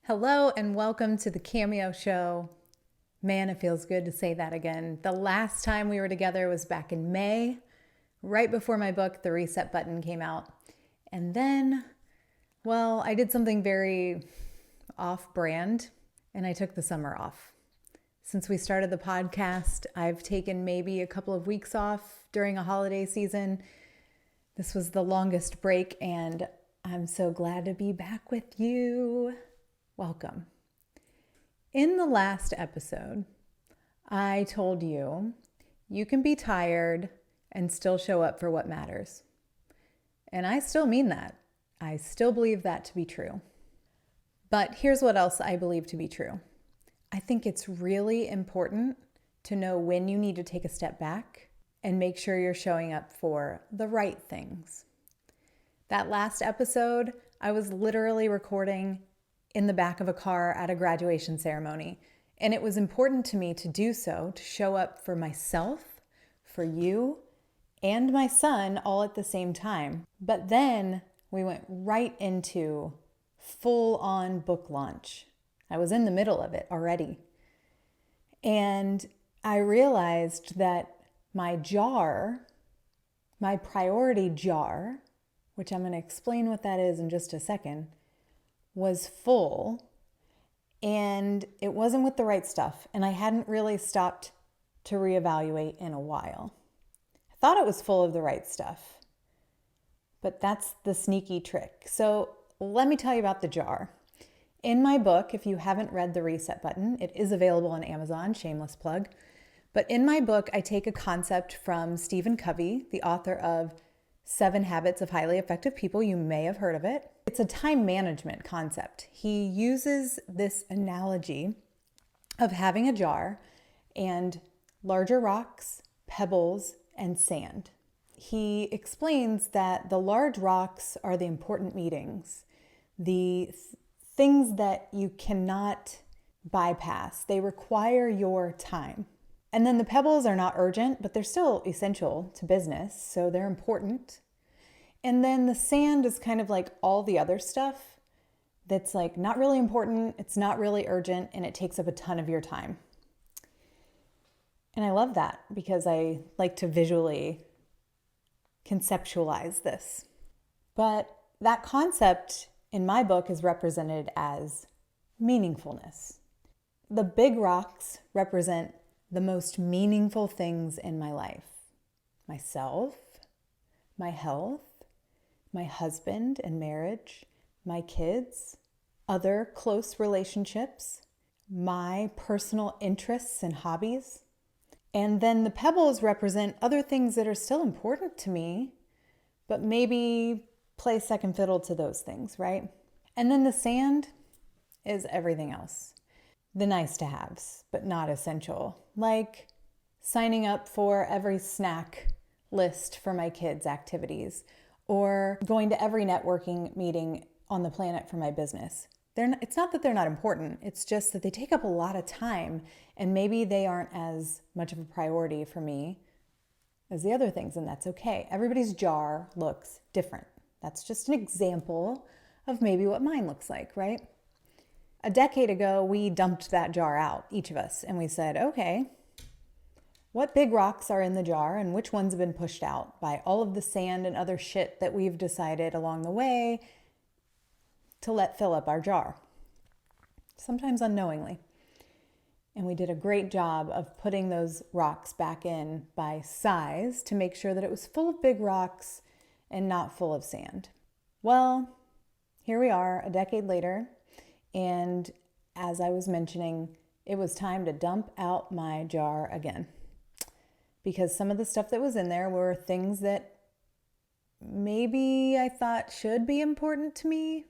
Hello and welcome to the Cameo Show. Man, it feels good to say that again. The last time we were together was back in May, right before my book, The Reset Button, came out. And then, I did something very off-brand, and I took the summer off. Since we started the podcast, I've taken maybe a couple of weeks off during a holiday season. This was the longest break, and I'm so glad to be back with you. Welcome. In the last episode, I told you you can be tired and still show up for what matters. And I still mean that. I still believe that to be true. But here's what else I believe to be true. I think it's really important to know when you need to take a step back and make sure you're showing up for the right things. That last episode, I was literally recording in the back of a car at a graduation ceremony. And it was important to me to do so, to show up for myself, for you, and my son all at the same time. But then we went right into full-on book launch. I was in the middle of it already. And I realized that my priority jar, which I'm going to explain what that is in just a second, was full, and it wasn't with the right stuff, and I hadn't really stopped to reevaluate in a while. I thought it was full of the right stuff, but that's the sneaky trick. So let me tell you about the jar. In my book, if you haven't read The Reset Button, it is available on Amazon, shameless plug. But in my book, I take a concept from Stephen Covey, the author of 7 Habits of Highly Effective People. You may have heard of it. It's a time management concept. He uses this analogy of having a jar and larger rocks, pebbles, and sand. He explains that the large rocks are the important meetings, the things that you cannot bypass. They require your time. And then the pebbles are not urgent, but they're still essential to business, so they're important. And then the sand is kind of like all the other stuff that's like not really important, it's not really urgent, and it takes up a ton of your time. And I love that because I like to visually conceptualize this. But that concept in my book is represented as meaningfulness. The big rocks represent the most meaningful things in my life. Myself, my health, my husband and marriage, my kids, other close relationships, my personal interests and hobbies. And then the pebbles represent other things that are still important to me, but maybe play second fiddle to those things, right? And then the sand is everything else. The nice to haves, but not essential, like signing up for every snack list for my kids' activities or going to every networking meeting on the planet for my business. It's not that they're not important, it's just that they take up a lot of time and maybe they aren't as much of a priority for me as the other things, and that's okay. Everybody's jar looks different. That's just an example of maybe what mine looks like, right? A decade ago, we dumped that jar out, each of us, and we said, okay, what big rocks are in the jar and which ones have been pushed out by all of the sand and other shit that we've decided along the way to let fill up our jar, sometimes unknowingly. And we did a great job of putting those rocks back in by size to make sure that it was full of big rocks and not full of sand. Well, here we are a decade later, and as I was mentioning, it was time to dump out my jar again. Because some of the stuff that was in there were things that maybe I thought should be important to me.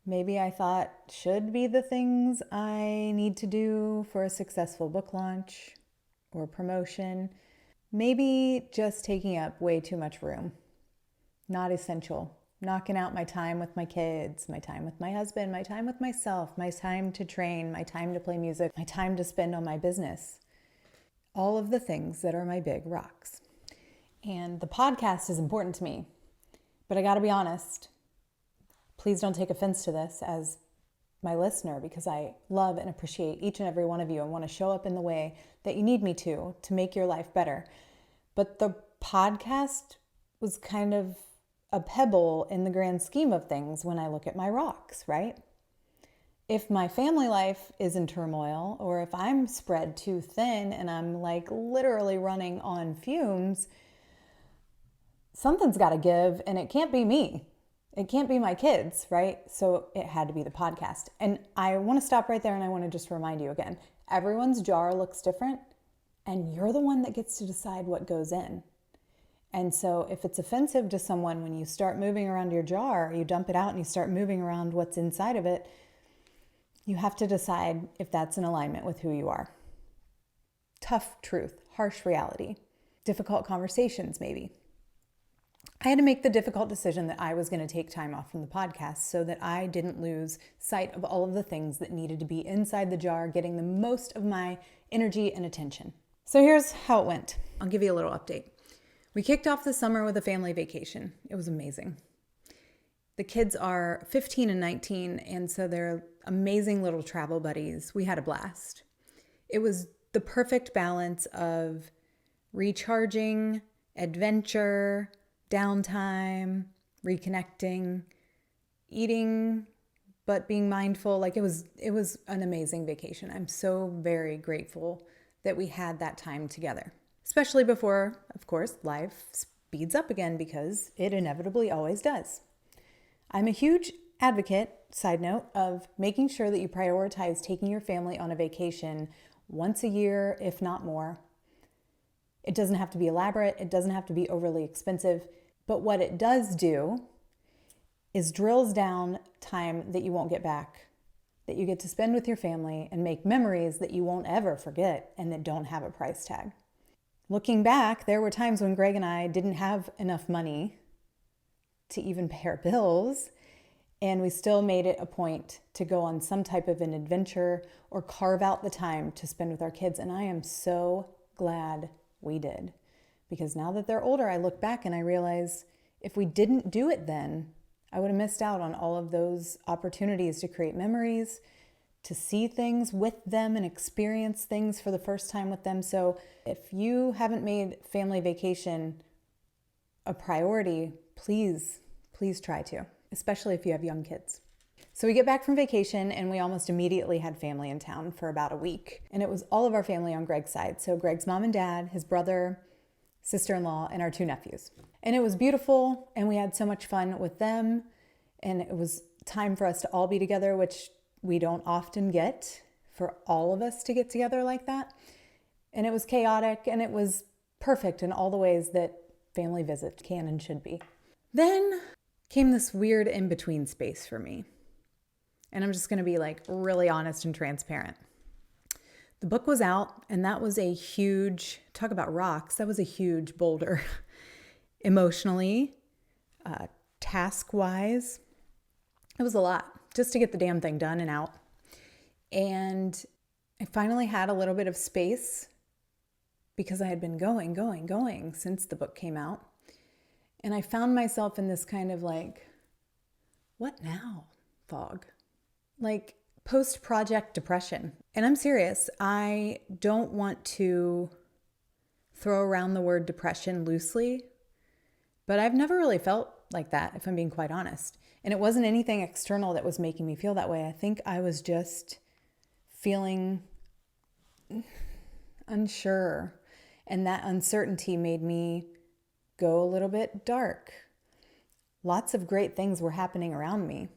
Maybe I thought should be the things I need to do for a successful book launch or promotion. Maybe just taking up way too much room. Not essential. Knocking out my time with my kids, my time with my husband, my time with myself, my time to train, my time to play music, my time to spend on my business. All of the things that are my big rocks. And the podcast is important to me, but I gotta be honest, please don't take offense to this, as my listener because I love and appreciate each and every one of you and want to show up in the way that you need me to make your life better. But the podcast was kind of a pebble in the grand scheme of things when I look at my rocks, right? If my family life is in turmoil, or if I'm spread too thin and I'm like literally running on fumes, something's got to give, and it can't be me. It can't be my kids, right? So it had to be the podcast. And I want to stop right there and I want to just remind you again, everyone's jar looks different and you're the one that gets to decide what goes in. And so if it's offensive to someone when you start moving around your jar, you dump it out and you start moving around what's inside of it, you have to decide if that's in alignment with who you are. Tough truth, harsh reality, difficult conversations maybe. I had to make the difficult decision that I was going to take time off from the podcast so that I didn't lose sight of all of the things that needed to be inside the jar, getting the most of my energy and attention. So here's how it went. I'll give you a little update. We kicked off the summer with a family vacation. It was amazing. The kids are 15 and 19, and so they're amazing little travel buddies. We had a blast. It was the perfect balance of recharging, adventure, downtime, reconnecting, eating, but being mindful. Like it was an amazing vacation. I'm so very grateful that we had that time together, especially before, of course, life speeds up again because it inevitably always does. I'm a huge advocate, side note, of making sure that you prioritize taking your family on a vacation once a year, if not more. It doesn't have to be elaborate. It doesn't have to be overly expensive. But what it does do is drills down time that you won't get back, that you get to spend with your family and make memories that you won't ever forget and that don't have a price tag. Looking back, there were times when Greg and I didn't have enough money to even pay our bills, and we still made it a point to go on some type of an adventure or carve out the time to spend with our kids. And I am so glad we did, because now that they're older, I look back and I realize if we didn't do it then, I would have missed out on all of those opportunities to create memories, to see things with them and experience things for the first time with them. So if you haven't made family vacation a priority, please try to, especially if you have young kids. So we get back from vacation and we almost immediately had family in town for about a week. And it was all of our family on Greg's side. So Greg's mom and dad, his brother, sister-in-law, and our 2 nephews. And it was beautiful and we had so much fun with them. And it was time for us to all be together, which we don't often get, for all of us to get together like that. And it was chaotic and it was perfect in all the ways that family visits can and should be. Then came this weird in-between space for me. And I'm just going to be like really honest and transparent. The book was out and that was a huge, talk about rocks, that was a huge boulder. Emotionally, task-wise, it was a lot just to get the damn thing done and out. And I finally had a little bit of space because I had been going since the book came out. And I found myself in this kind of like, what now fog? Like post-project depression. And I'm serious. I don't want to throw around the word depression loosely, but I've never really felt like that, if I'm being quite honest. And it wasn't anything external that was making me feel that way. I think I was just feeling unsure. And that uncertainty made me go a little bit dark. Lots of great things were happening around me.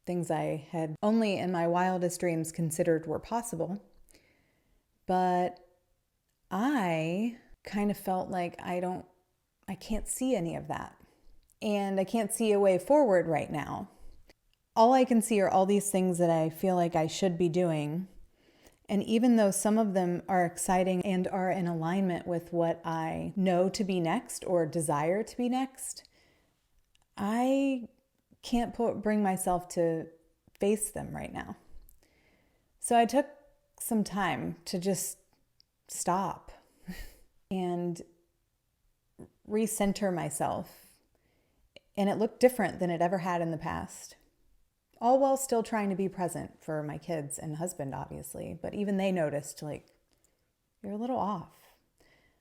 Things I had only in my wildest dreams considered were possible. But I kind of felt like I can't see any of that. And I can't see a way forward right now. All I can see are all these things that I feel like I should be doing. And even though some of them are exciting and are in alignment with what I know to be next or desire to be next, I can't bring myself to face them right now. So I took some time to just stop and recenter myself. And it looked different than it ever had in the past. all while still trying to be present for my kids and husband, obviously. But even they noticed, like, you're a little off.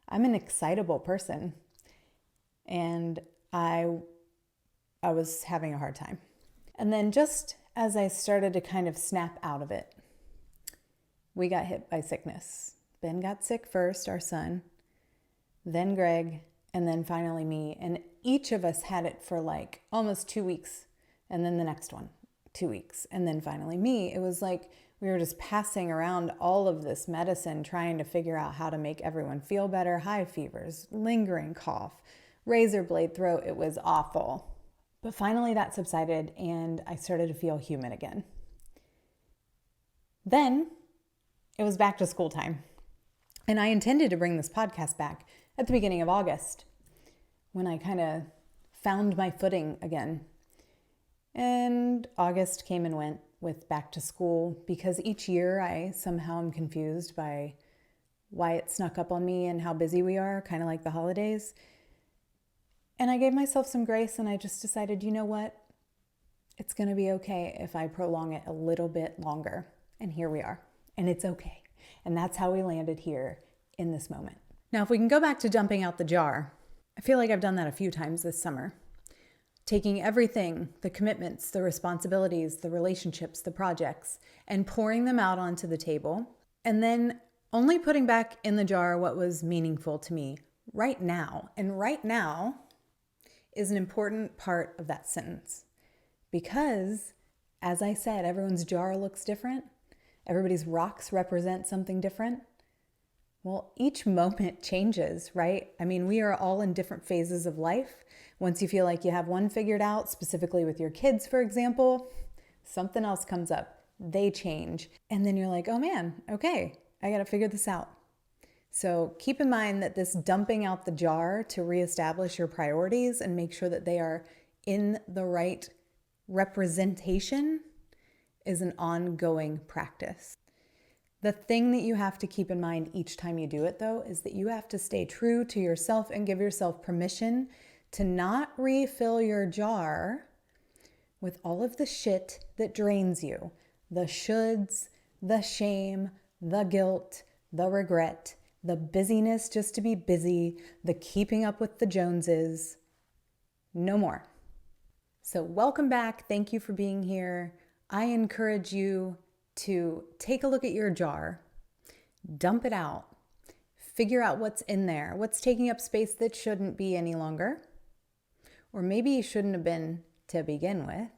I'm an excitable person, and I was having a hard time. And then just as I started to kind of snap out of it, we got hit by sickness. Ben got sick first, our son, then Greg, and then finally me. And each of us had it for like almost 2 weeks, and then the next one, 2 weeks, and then finally me. It was like we were just passing around all of this medicine, trying to figure out how to make everyone feel better. High fevers, lingering cough, razor blade throat. It was awful. But finally that subsided and I started to feel human again. Then it was back to school time. And I intended to bring this podcast back at the beginning of August when I kind of found my footing again. And August came and went with back to school because each year I somehow am confused by why it snuck up on me and how busy we are, kind of like the holidays. And I gave myself some grace and I just decided, you know what? It's going to be okay if I prolong it a little bit longer. And here we are. And it's okay. And that's how we landed here in this moment. Now, if we can go back to dumping out the jar, I feel like I've done that a few times this summer. Taking everything, the commitments, the responsibilities, the relationships, the projects, and pouring them out onto the table. And then only putting back in the jar what was meaningful to me right now. And right now is an important part of that sentence. Because, as I said, everyone's jar looks different. Everybody's rocks represent something different. Well, each moment changes, right? I mean, we are all in different phases of life. Once you feel like you have one figured out, specifically with your kids, for example, something else comes up. They change. And then you're like, oh man, okay, I got to figure this out. So keep in mind that this dumping out the jar to reestablish your priorities and make sure that they are in the right representation is an ongoing practice. The thing that you have to keep in mind each time you do it, though, is that you have to stay true to yourself and give yourself permission to not refill your jar with all of the shit that drains you. The shoulds, the shame, the guilt, the regret, the busyness just to be busy, the keeping up with the Joneses. No more. So welcome back. Thank you for being here. I encourage you to take a look at your jar, dump it out, figure out what's in there, what's taking up space that shouldn't be any longer, or maybe shouldn't have been to begin with,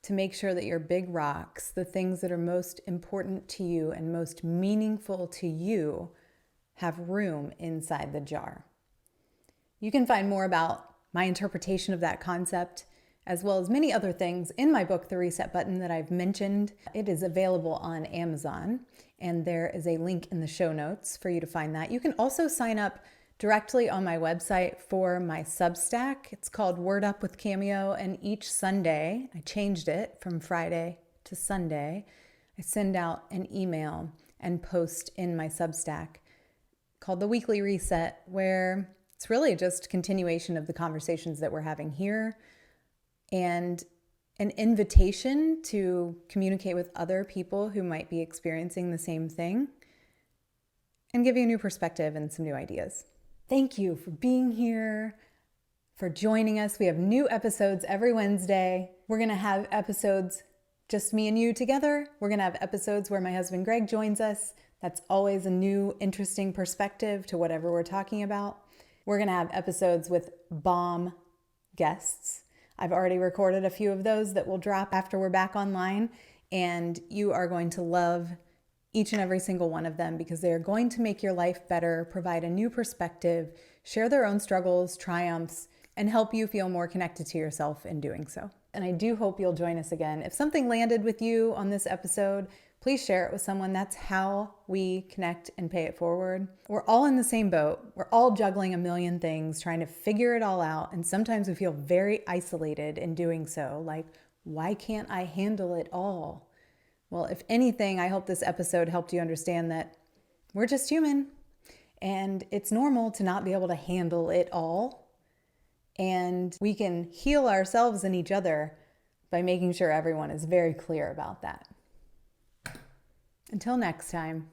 to make sure that your big rocks, the things that are most important to you and most meaningful to you, have room inside the jar. You can find more about my interpretation of that concept, as well as many other things in my book, The Reset Button, that I've mentioned. It is available on Amazon, and there is a link in the show notes for you to find that. You can also sign up directly on my website for my Substack. It's called Word Up with Cameo, and each Sunday, I changed it from Friday to Sunday, I send out an email and post in my Substack called The Weekly Reset, where it's really just continuation of the conversations that we're having here and an invitation to communicate with other people who might be experiencing the same thing and give you a new perspective and some new ideas. Thank you for being here, for joining us. We have new episodes every Wednesday. We're going to have episodes just me and you together. We're going to have episodes where my husband Greg joins us. That's always a new, interesting perspective to whatever we're talking about. We're going to have episodes with bomb guests. I've already recorded a few of those that will drop after we're back online, and you are going to love each and every single one of them because they are going to make your life better, provide a new perspective, share their own struggles, triumphs, and help you feel more connected to yourself in doing so. And I do hope you'll join us again. If something landed with you on this episode, please share it with someone. That's how we connect and pay it forward. We're all in the same boat. We're all juggling a million things, trying to figure it all out. And sometimes we feel very isolated in doing so. Like, why can't I handle it all? Well, if anything, I hope this episode helped you understand that we're just human and it's normal to not be able to handle it all. And we can heal ourselves and each other by making sure everyone is very clear about that. Until next time.